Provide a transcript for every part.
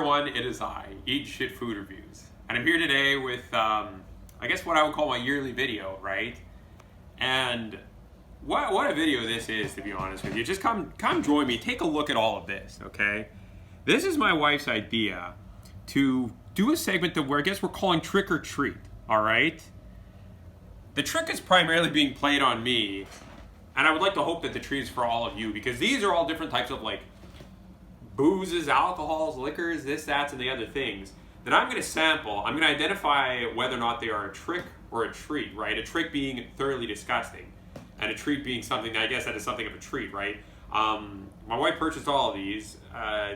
everyone, it is I, Eat Shit Food Reviews. And I'm here today with, I guess what I would call my yearly video, right? And what a video this is, to be honest with you. Just come join me, take a look at all of this, okay? This is my wife's idea to do a segment that I guess we're calling Trick or Treat, all right? The trick is primarily being played on me, and I would like to hope that the treat is for all of you, because these are all different types of like boozes, alcohols, liquors, this, that, and the other things that I'm going to sample. I'm going to identify whether or not they are a trick or a treat, right? A trick being thoroughly disgusting, and a treat being something that I guess that is something of a treat, right? My wife purchased all of these.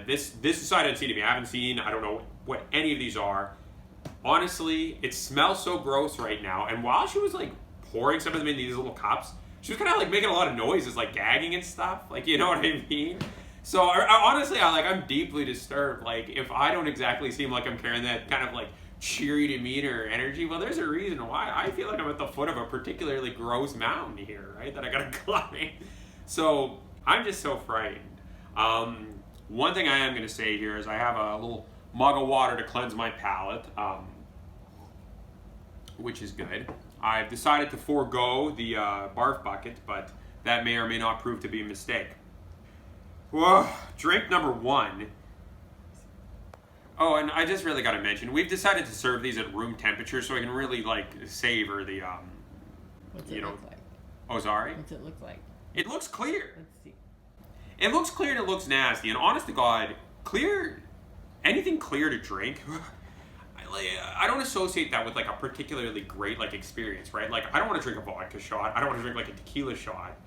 This is sight unseen to me. I don't know what any of these are. Honestly, it smells so gross right now. And while she was like pouring some of them in these little cups, she was kind of like making a lot of noises, like gagging and stuff. Like, you know what I mean? So honestly, I'm deeply disturbed. Like, if I don't exactly seem like I'm carrying that kind of like cheery demeanor or energy, well, there's a reason why. I feel like I'm at the foot of a particularly gross mountain here, right? That I gotta climb. So I'm just so frightened. One thing I am gonna say here is I have a little mug of water to cleanse my palate, which is good. I've decided to forego the barf bucket, but that may or may not prove to be a mistake. Whoa, drink number one. Oh, and I just really got to mention, we've decided to serve these at room temperature so I can really like savor the, What's it look like? Oh, sorry? What's it look like? It looks clear. Let's see. It looks clear and it looks nasty. And honest to God, anything clear to drink, I don't associate that with like a particularly great like experience, right? Like, I don't want to drink a vodka shot. I don't want to drink like a tequila shot.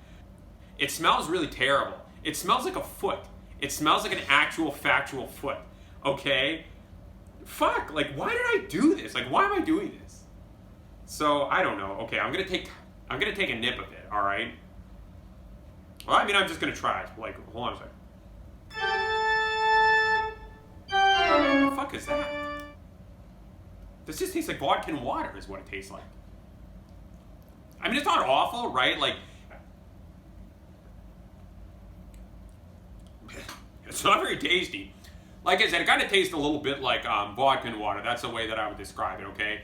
It smells really terrible. It smells like a foot. It smells like an actual factual foot. Okay? Fuck, like, why did I do this? Like, why am I doing this? So, I don't know. Okay, I'm gonna take a nip of it, alright? Well, I mean, I'm just gonna try it. Like, hold on a second. What the fuck is that? This just tastes like vodka and water is what it tastes like. I mean, it's not awful, right? Like, it's not very tasty. Like I said, it kind of tastes a little bit like vodka and water. That's the way that I would describe it, okay?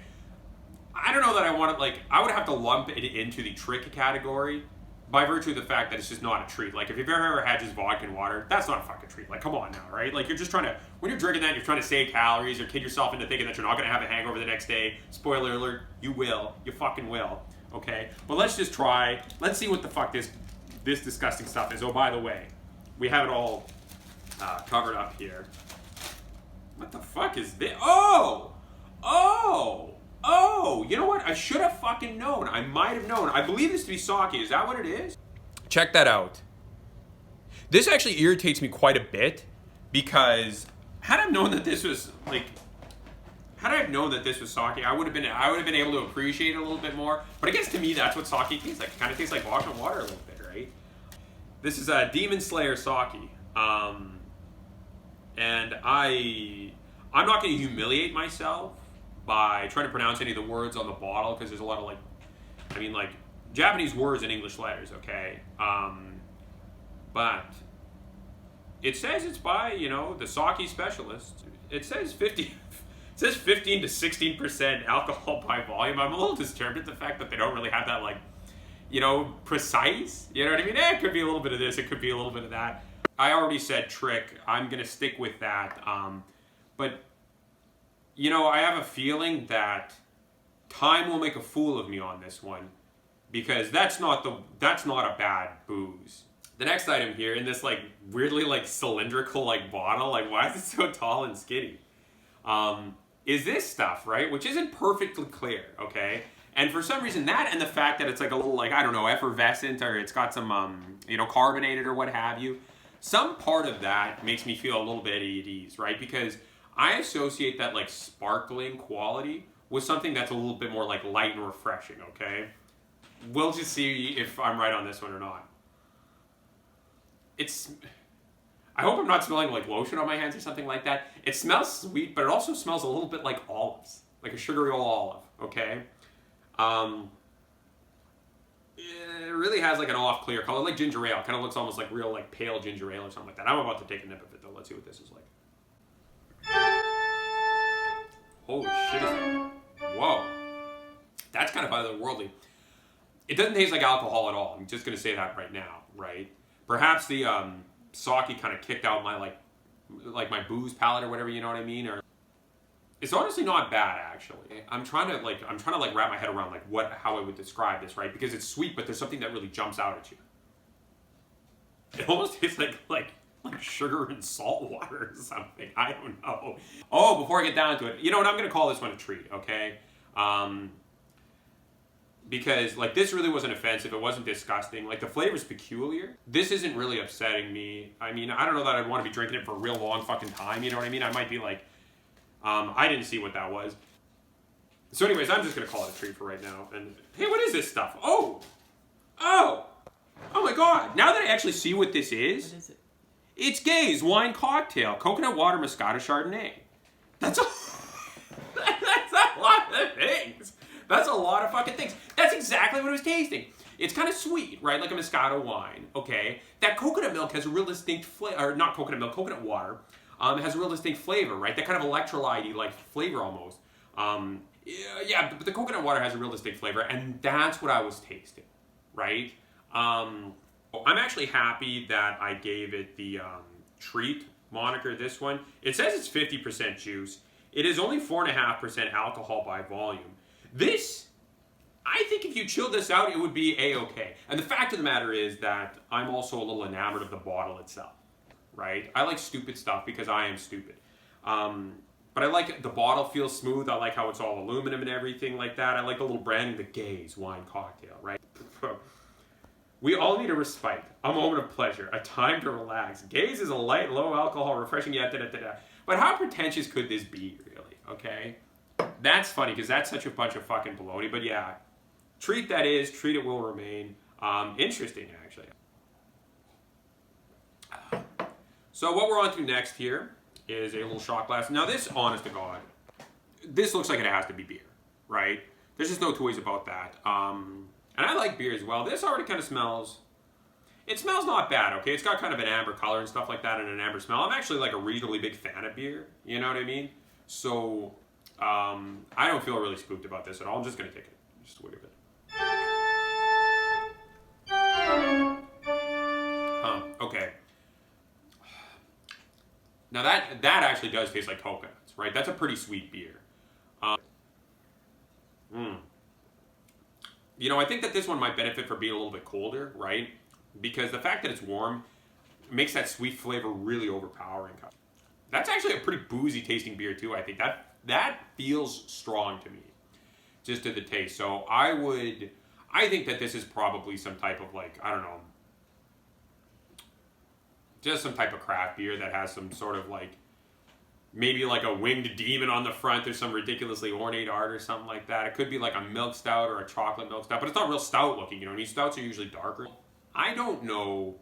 I don't know that I want to, like, I would have to lump it into the trick category by virtue of the fact that it's just not a treat. Like, if you've ever had just vodka and water, that's not a fucking treat. Like, come on now, right? Like, you're just trying to, when you're drinking that, you're trying to save calories or kid yourself into thinking that you're not going to have a hangover the next day. Spoiler alert, you will. You fucking will, okay? But let's just try. Let's see what the fuck this disgusting stuff is. Oh, by the way, we have it all covered up here. What the fuck is this? Oh! You know what? I should have fucking known. I might have known. I believe this to be sake. Is that what it is? Check that out. This actually irritates me quite a bit because had I known that this was sake, I would have been able to appreciate it a little bit more. But I guess to me that's what sake tastes like. It kind of tastes like vodka and water a little bit, right? This is a Demon Slayer sake. And I'm not going to humiliate myself by trying to pronounce any of the words on the bottle because there's a lot of like Japanese words in English letters, okay? But it says it's by, the sake specialist. It says 15 to 16% alcohol by volume. I'm a little disturbed at the fact that they don't really have that precise. You know what I mean? It could be a little bit of this, it could be a little bit of that. I already said trick. I'm going to stick with that. But, I have a feeling that time will make a fool of me on this one because that's not a bad booze. The next item here in this weirdly cylindrical bottle, why is it so tall and skinny? Is this stuff, right? Which isn't perfectly clear, okay? And for some reason that and the fact that it's a little I don't know, effervescent or it's got some carbonated or what have you. Some part of that makes me feel a little bit at ease, right? Because I associate that sparkling quality with something that's a little bit more light and refreshing, okay? We'll just see if I'm right on this one or not. I hope I'm not smelling lotion on my hands or something like that. It smells sweet, but it also smells a little bit like olives, like a sugary old olive, okay? It really has an off clear color, like ginger ale. Kind of looks almost like real pale ginger ale or something like that. I'm about to take a nip of it though. Let's see what this is like. Holy shit. Whoa. That's kind of otherworldly. It doesn't taste like alcohol at all. I'm just going to say that right now, right? Perhaps the sake kind of kicked out my like my booze palate or whatever, you know what I mean? Or it's honestly not bad, actually. I'm trying to wrap my head around how I would describe this, right? Because it's sweet, but there's something that really jumps out at you. It almost tastes like sugar and salt water or something. I don't know. Oh, before I get down to it, you know what? I'm going to call this one a treat, okay? Because this really wasn't offensive. It wasn't disgusting. The flavor's peculiar. This isn't really upsetting me. I mean, I don't know that I'd want to be drinking it for a real long fucking time. You know what I mean? I might be I didn't see what that was. So anyways, I'm just going to call it a treat for right now. And hey, what is this stuff? Oh my God. Now that I actually see what this is. What is it? It's Gay's Wine Cocktail. Coconut water, Moscato, Chardonnay. That's a lot of things. That's a lot of fucking things. That's exactly what it was tasting. It's kind of sweet, right? Like a Moscato wine, okay? That coconut milk has a real distinct flavor, or not coconut milk, coconut water. Has a real distinct flavor, right? That kind of electrolyte-y flavor almost. Yeah, but the coconut water has a real distinct flavor, and that's what I was tasting, right? I'm actually happy that I gave it the treat moniker, this one. It says it's 50% juice. It is only 4.5% alcohol by volume. This, I think if you chilled this out, it would be A-okay. And the fact of the matter is that I'm also a little enamored of the bottle itself, right? I like stupid stuff because I am stupid. But I like the bottle feels smooth. I like how it's all aluminum and everything like that. I like the little branding, the Gay's Wine Cocktail, right? We all need a respite, a moment of pleasure, a time to relax. Gay's is a light, low alcohol, refreshing, da-da-da-da. But how pretentious could this be, really, okay? That's funny, because that's such a bunch of fucking baloney. But yeah, treat that is, treat it will remain. Interesting, actually. So what we're on to next here is a little shot glass. Now this, honest to God, this looks like it has to be beer, right? There's just no two ways about that. And I like beer as well. This already kind of smells, it smells not bad, okay? It's got kind of an amber color and stuff like that and an amber smell. I'm actually a reasonably big fan of beer, you know what I mean? So, I don't feel really spooked about this at all. I'm just going to take it, just a wig of it. Okay. Now that actually does taste like coconuts, right? That's a pretty sweet beer. You know, I think that this one might benefit for being a little bit colder, right? Because the fact that it's warm makes that sweet flavor really overpowering. That's actually a pretty boozy tasting beer too, I think. That feels strong to me, just to the taste. So I think that this is probably some type of I don't know, just some type of craft beer that has some sort of maybe a winged demon on the front or some ridiculously ornate art or something like that. It could be a milk stout or a chocolate milk stout, but it's not real stout looking, you know. These stouts are usually darker. I don't know.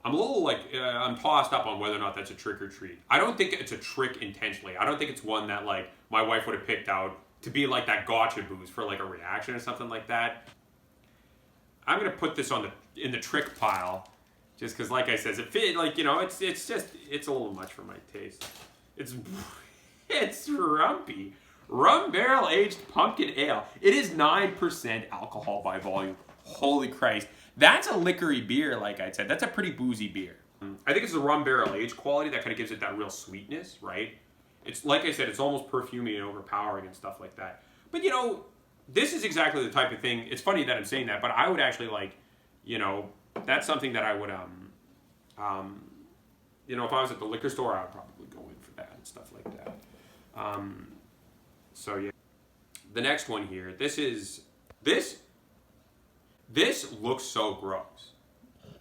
I'm a little I'm tossed up on whether or not that's a trick or treat. I don't think it's a trick intentionally. I don't think it's one that my wife would have picked out to be that gotcha booze for a reaction or something like that. I'm gonna put this in the trick pile, just because like I said, it fit it's a little much for my taste. It's rumpy. Rum barrel aged pumpkin ale. It is 9% alcohol by volume. Holy Christ. That's a liquory beer, like I said. That's a pretty boozy beer. I think it's the rum barrel aged quality that kind of gives it that real sweetness, right? It's like I said, it's almost perfumey and overpowering and stuff like that. But this is exactly the type of thing. It's funny that I'm saying that, but I would actually that's something that I would if I was at the liquor store, I would probably go in for that and stuff like that. So yeah. The next one here, this looks so gross.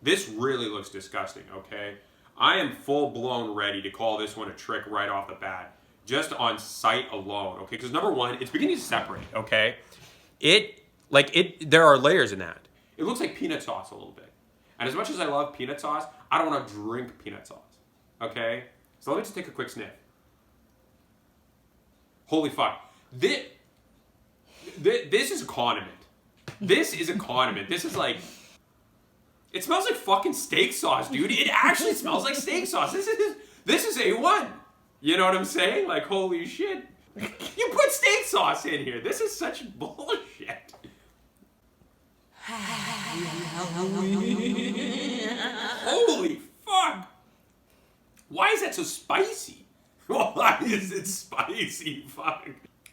This really looks disgusting, okay? I am full-blown ready to call this one a trick right off the bat, just on sight alone, okay? Because number one, it's beginning to separate, okay? There are layers in that. It looks like peanut sauce a little bit. And as much as I love peanut sauce, I don't want to drink peanut sauce, okay? So let me just take a quick sniff. Holy fuck. This is a condiment. This is a condiment. This is it smells like fucking steak sauce, dude. It actually smells like steak sauce. This is A1. You know what I'm saying? Holy shit. You put sauce in here. This is such bullshit. Holy fuck! Why is that so spicy? Why is it spicy? Fuck.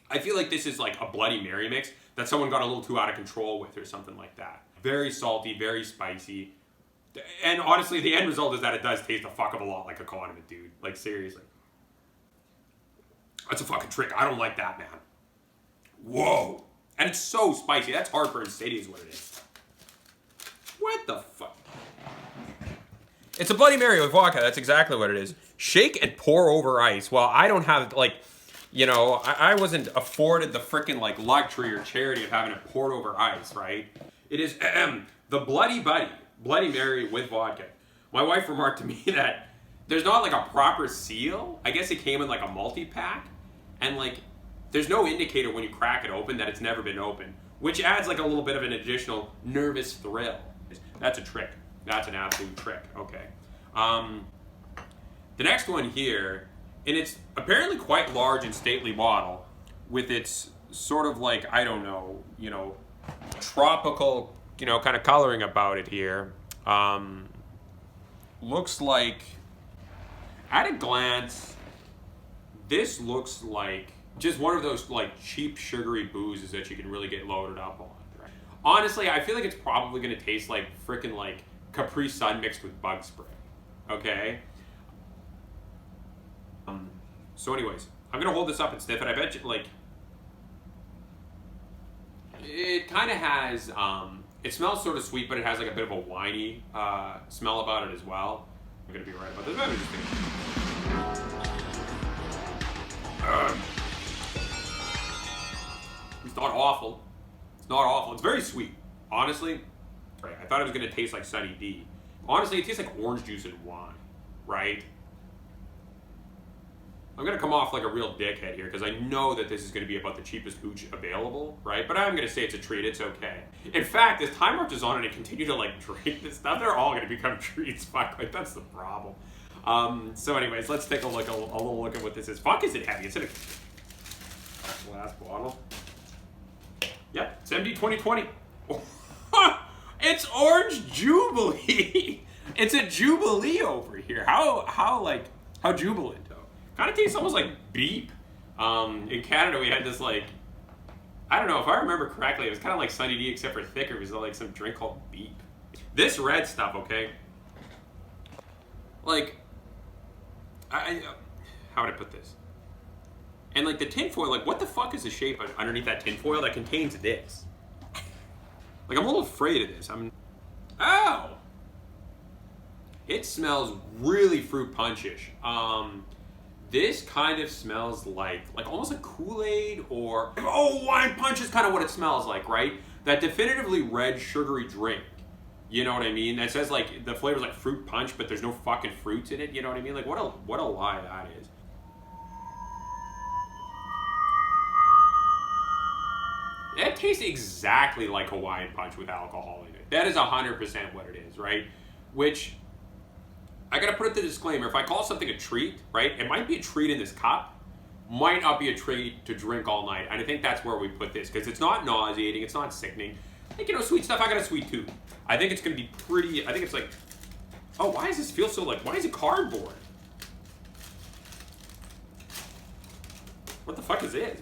I feel like this is like a Bloody Mary mix that someone got a little too out of control with or something like that. Very salty, very spicy. And honestly, the end result is that it does taste a fuck of a lot like a condiment, dude. Like, seriously. That's a fucking trick. I don't like that, man. Whoa. And it's so spicy. That's Heartburn City is what it is. What the fuck? It's a Bloody Mary with vodka. That's exactly what it is. Shake and pour over ice. Well, I don't have, like, you know, I wasn't afforded the freaking, like, luxury or charity of having it poured over ice, right? It is the Bloody Buddy. Bloody Mary with vodka. My wife remarked to me that there's not like a proper seal. I guess it came in like a multi-pack. And like, there's no indicator when you crack it open that it's never been opened. Which adds like a little bit of an additional nervous thrill. That's a trick. That's an absolute trick. Okay. The next one here, and it's apparently quite large and stately bottle with its sort of like, I don't know, you know, tropical, you know, kind of coloring about it here. Looks like, at a glance, this looks like just one of those like cheap sugary boozes that you can really get loaded up on. Right? Honestly, I feel like it's probably going to taste like freaking like Capri Sun mixed with bug spray. Okay? So anyways, I'm going to hold this up and sniff it. I bet you, like, it kind of has, it smells sort of sweet, but it has like a bit of a winey smell about it as well. I'm going to be right about this. Maybe just it's not awful. It's not awful. It's very sweet. Honestly, right, I thought it was going to taste like Sunny D. Honestly, it tastes like orange juice and wine, right? I'm going to come off like a real dickhead here because I know that this is going to be about the cheapest hooch available, right? But I'm going to say it's a treat. It's okay. In fact, as time marches on and I continue to like drink this stuff, they're all going to become treats. Fuck, like that's the problem. So anyways, let's take a look, a little look at what this is. Fuck, is it heavy? It's in a glass bottle. Yep, it's MD 2020. It's Orange Jubilee. It's a Jubilee over here. How jubilant. Kind of tastes almost like Beep. In Canada, we had this like, I don't know, if I remember correctly, it was kind of like Sunny D except for thicker. It was like some drink called Beep. This red stuff, okay? Like, how would I put this? And like the tinfoil, like what the fuck is the shape underneath that tinfoil that contains this? Like I'm a little afraid of this. Oh! It smells really fruit punchish. This kind of smells like almost like Kool-Aid or, oh, wine punch is kind of what it smells like, right? That definitively red sugary drink. You know what I mean? That says like the flavor's like fruit punch, but there's no fucking fruits in it. You know what I mean? Like what a lie that is. That tastes exactly like Hawaiian Punch with alcohol in it. That is 100% what it is, right? Which, I gotta put it the disclaimer, if I call something a treat, right, it might be a treat in this cup, might not be a treat to drink all night. And I think that's where we put this, because it's not nauseating, it's not sickening. I think, you know, sweet stuff, I got a sweet tooth. I think it's gonna be pretty, I think it's like, oh, why does this feel so like, why is it cardboard? What the fuck is this?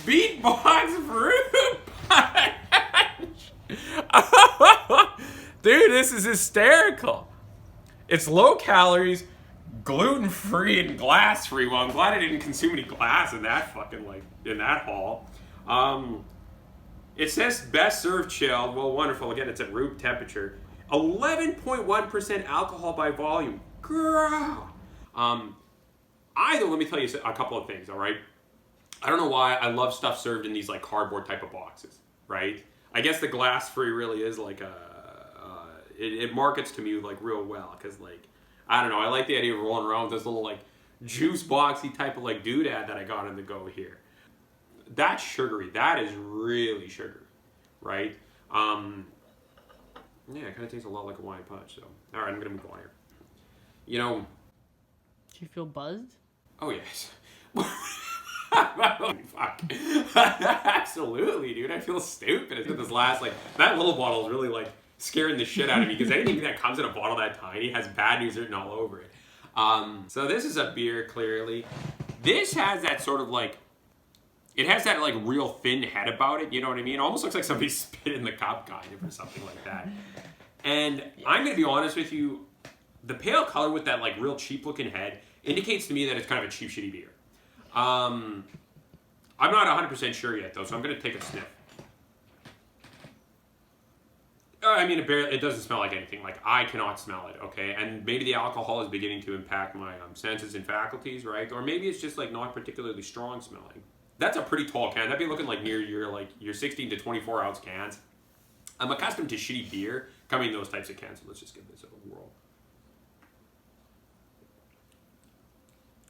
Beatbox fruit punch. Dude, this is hysterical. It's low calories, gluten-free, and glass-free. Well, I'm glad I didn't consume any glass in that fucking, like, in that haul. It says best served chilled. Well, wonderful. Again, it's at room temperature. 11.1% alcohol by volume. Girl. Let me tell you a couple of things, all right? I don't know why I love stuff served in these like cardboard type of boxes, right? I guess the glass free really is like it markets to me like real well because like, I don't know, I like the idea of rolling around with this little like juice boxy type of like doodad that I got in the go here. That's sugary. That is really sugary, right? Yeah, it kind of tastes a lot like a Hawaiian Punch. So, all right, I'm gonna move on here. You know, Do you feel buzzed? oh yes. Fuck. Absolutely, dude. I feel stupid. I think this last, like, that little bottle is really, like, scaring the shit out of me because anything that comes in a bottle that tiny has bad news written all over it. So this is a beer, clearly. This has that sort of, like, it has that, like, real thin head about it, you know what I mean? It almost looks like somebody spit in the cup, kind of, or something like that. And I'm going to be honest with you, the pale color with that, like, real cheap-looking head indicates to me that it's kind of a cheap, shitty beer. I'm not 100% sure yet, though, so I'm going to take a sniff. I mean, it doesn't smell like anything. Like, I cannot smell it, okay? And maybe the alcohol is beginning to impact my senses and faculties, right? Or maybe it's just, like, not particularly strong smelling. That's a pretty tall can. That'd be looking like near your 16 to 24 ounce cans. I'm accustomed to shitty beer coming in those types of cans, so let's just give this a whirl.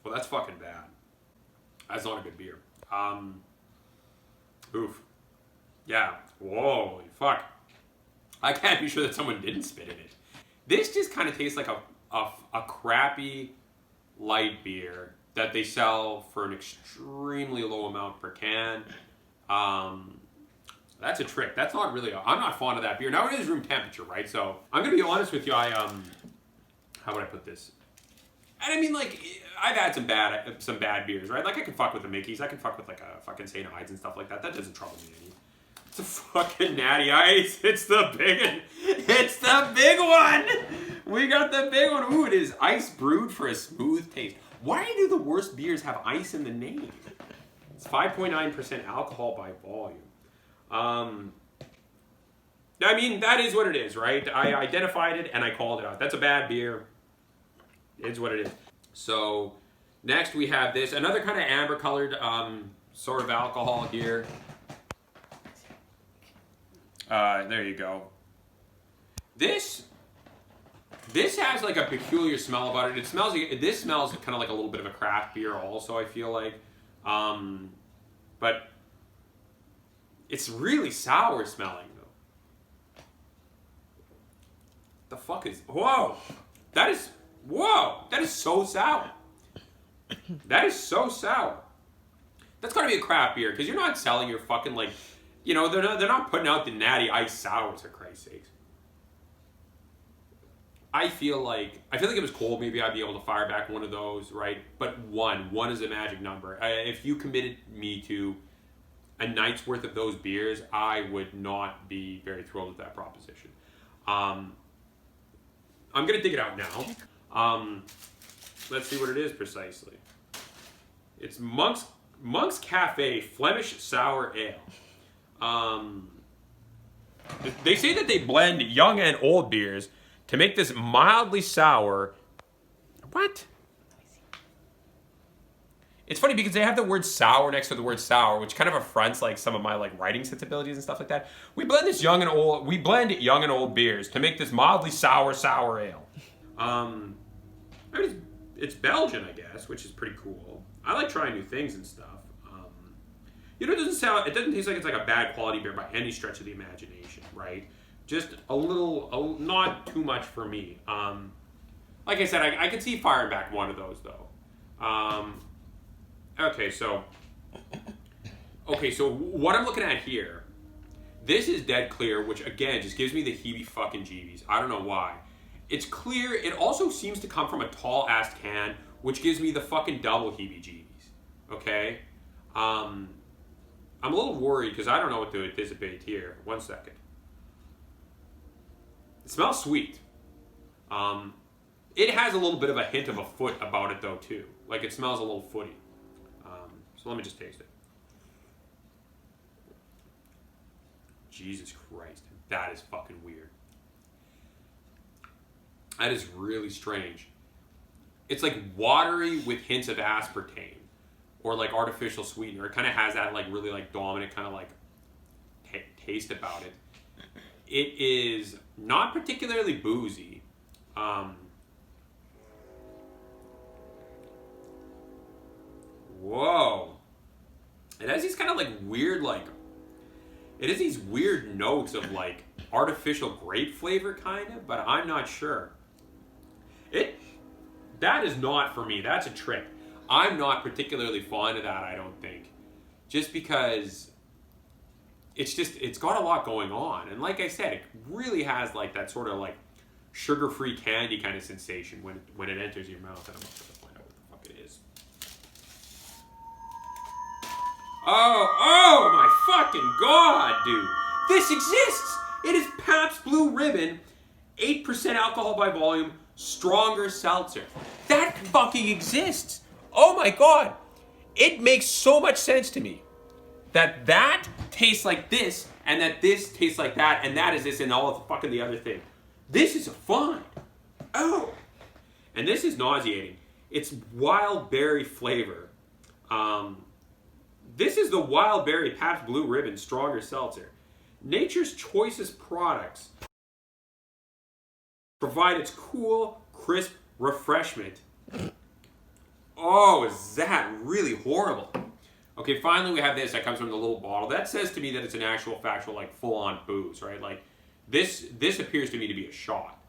Well, that's fucking bad. That's not a good beer. Oof. Yeah. Whoa, fuck. I can't be sure that someone didn't spit in it. This just kind of tastes like a crappy light beer that they sell for an extremely low amount per can. That's a trick. That's not really, I'm not fond of that beer. Now it is room temperature, right? So I'm going to be honest with you. How would I put this? And I mean, like, I've had some bad beers, right? Like, I can fuck with the Mickey's. I can fuck with, like, a fucking St. Ides and stuff like that. That doesn't trouble me any. It's a fucking Natty Ice. It's the big one. It's the big one. We got the big one. Ooh, it is ice brewed for a smooth taste. Why do the worst beers have ice in the name? It's 5.9% alcohol by volume. I mean, that is what it is, right? I identified it and I called it out. That's a bad beer. It's what it is. So next we have this, another kind of amber colored sort of alcohol here. There you go. This has like a peculiar smell about it. This smells kind of like a little bit of a craft beer also, I feel like. But it's really sour smelling though. The fuck is, whoa, that is so sour. That is so sour. That's gotta be a craft beer, because you're not selling your fucking, like, you know, they're not putting out the Natty Ice sours, for Christ's sakes. I feel like if it was cold, maybe I'd be able to fire back one of those, right? But one is a magic number. If you committed me to a night's worth of those beers, I would not be very thrilled with that proposition. I'm gonna dig it out now. Let's see what it is precisely. It's Monk's Cafe Flemish Sour Ale. They say that they blend young and old beers to make this mildly sour. What? It's funny because they have the word sour next to the word sour, which kind of affronts like some of my like writing sensibilities and stuff like that. We blend young and old beers to make this mildly sour ale. I mean, it's Belgian, I guess, which is pretty cool. I like trying new things and stuff. You know, it doesn't taste like it's like a bad quality beer by any stretch of the imagination, right? Just not too much for me. Like I said, I could see firing back one of those though. Okay, so what I'm looking at here, this is dead clear, which again just gives me the heebie fucking jeebies. I don't know why. It's clear. It also seems to come from a tall ass can, which gives me the fucking double heebie jeebies. Okay, I'm a little worried because I don't know what to anticipate here. 1 second. It smells sweet. It has a little bit of a hint of a foot about it though too. Like it smells a little footy. So let me just taste it. Jesus Christ, that is fucking weird. That is really strange. It's like watery with hints of aspartame or like artificial sweetener. It kind of has that like really like dominant kind of like taste about it. It is not particularly boozy. Whoa. It has these kind of like weird it has these weird notes of like artificial grape flavor kind of, but I'm not sure. That is not for me. That's a trick. I'm not particularly fond of that, I don't think. just because it's got a lot going on. And like I said, it really has like that sort of like sugar-free candy kind of sensation when it enters your mouth. And I'm about to find out what the fuck it is. Oh my fucking god, dude. This exists! It is Pabst Blue Ribbon, 8% alcohol by volume, stronger seltzer. That fucking exists! Oh my god! It makes so much sense to me that tastes like this, and that this tastes like that, and that is this, and all the fucking the other thing. This is a find. Oh! And this is nauseating. It's wild berry flavor. This is the wild berry Pabst Blue Ribbon Stronger Seltzer. Nature's choicest products provide its cool, crisp refreshment. Oh, is that really horrible? Okay, finally we have this that comes from the little bottle. That says to me that it's an actual factual, like, full-on booze, right? Like, this appears to me to be a shot.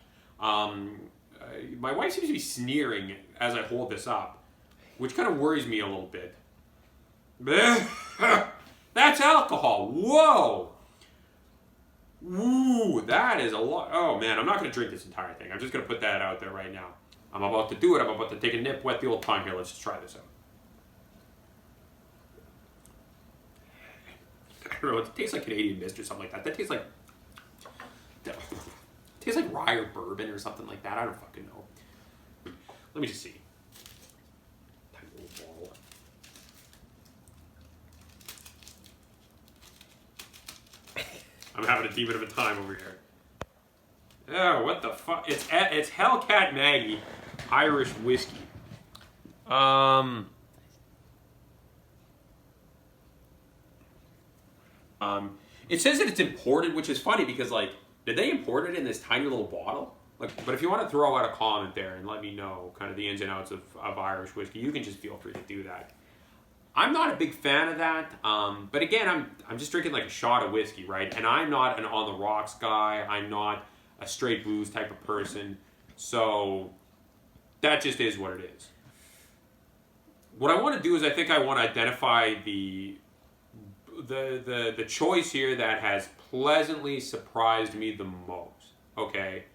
My wife seems to be sneering as I hold this up, which kind of worries me a little bit. That's alcohol. Whoa. Ooh, that is a lot. Oh, man, I'm not going to drink this entire thing. I'm just going to put that out there right now. I'm about to do it. I'm about to take a nip, wet the old tongue here. Let's just try this out. I don't know. It tastes like Canadian Mist or something like that. That tastes like... It tastes like rye or bourbon or something like that. I don't fucking know. Let me just see. Tiny little bottle. I'm having a demon of a time over here. Oh, what the fuck? It's Hellcat Maggie Irish whiskey. It says that it's imported, which is funny because, like, did they import it in this tiny little bottle? Like, but if you want to throw out a comment there and let me know kind of the ins and outs of Irish whiskey, you can just feel free to do that. I'm not a big fan of that, but again, I'm just drinking like a shot of whiskey, right? And I'm not an on the rocks guy. I'm not a straight booze type of person, so that just is what it is. What I want to do is I think I want to identify the choice here that has pleasantly surprised me the most. Okay,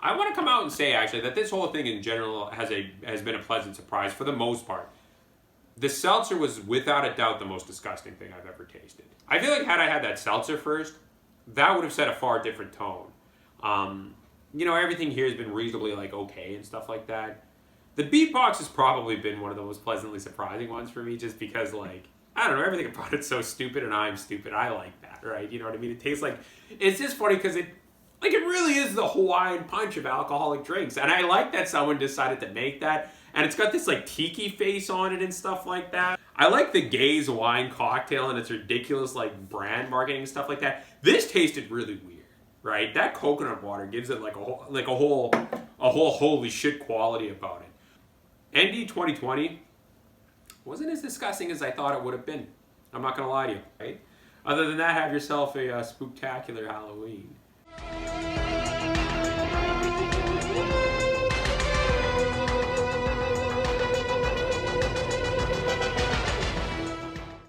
I want to come out and say actually that this whole thing in general has been a pleasant surprise for the most part. The seltzer was without a doubt the most disgusting thing I've ever tasted. I feel like had I had that seltzer first, that would have set a far different tone. You know, everything here has been reasonably like okay and stuff like that. The beatbox has probably been one of the most pleasantly surprising ones for me, just because, like, I don't know, everything about it's so stupid and I'm stupid. I like that, right? You know what I mean? It tastes like, it's just funny because it really is the Hawaiian punch of alcoholic drinks. And I like that someone decided to make that. And it's got this like tiki face on it and stuff like that. I like the Gaze wine cocktail and its ridiculous like brand marketing and stuff like that. This tasted really weird, right? That coconut water gives it like a whole holy shit quality about it. ND 2020 wasn't as disgusting as I thought it would have been. I'm not gonna lie to you, right? Other than that, have yourself a spooktacular Halloween.